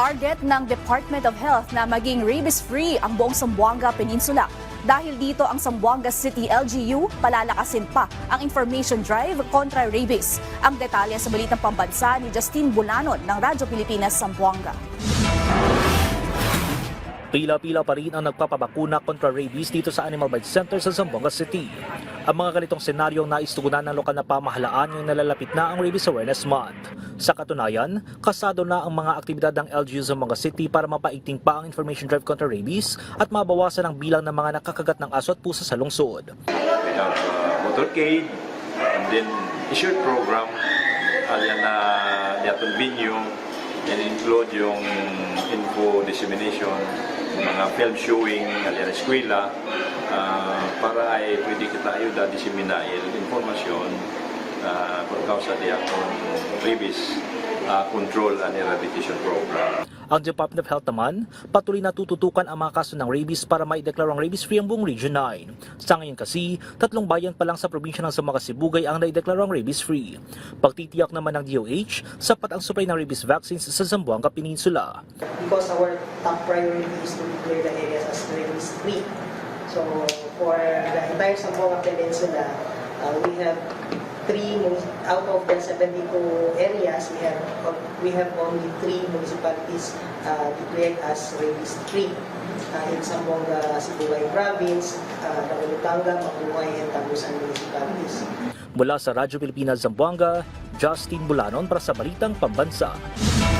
Target ng Department of Health na maging rabies-free ang buong Zamboanga Peninsula. Dahil dito ang Zamboanga City LGU, palalakasin pa ang information drive kontra rabies. Ang detalye sa Balitang Pambansa ni Justine Bulanon ng Radyo Pilipinas Zamboanga. Pila-pila pa rin ang nagpapabakuna kontra rabies dito sa Animal Bite Center sa Zamboanga City. Ang mga ganitong senaryong naistugunan ng lokal na pamahalaan yung nalalapit na ang Rabies Awareness Month. Sa katunayan, kasado na ang mga aktibidad ng LGU Zamboanga City para mapaigting pa ang information drive kontra rabies at mabawasan ang bilang ng mga nakakagat ng aso at pusa sa lungsod. We have motorcade and then a short program alyan na yatong venue and include yung info dissemination, mga film showing alyan eskwela para ay pwede kita ayuda disiminail informasyon kung kausa di akong rabies control and eradication program. Ang Department of Health naman, patuloy na tututukan ang mga kaso ng rabies para maideklarang rabies-free ang buong Region 9. Sa ngayon kasi, 3 bayan pa lang sa probinsya ng Zamboanga Sibugay ang naideklarang rabies-free. Pagtitiyak naman ng DOH, sapat ang supply ng rabies vaccines sa Zamboanga Peninsula. Because our top priority is to declare the areas as rabies-free. So for the entire Zamboanga Peninsula, we have 3 out of the 72 areas, we have only 3 municipalities declared as rabies-free. In Zamboanga Sibugay Province, Daulutanga, Mabuhay, and Tabusan municipalities. Mula sa Radyo Pilipinas Zamboanga, Justine Bulanon para sa Balitang Pambansa.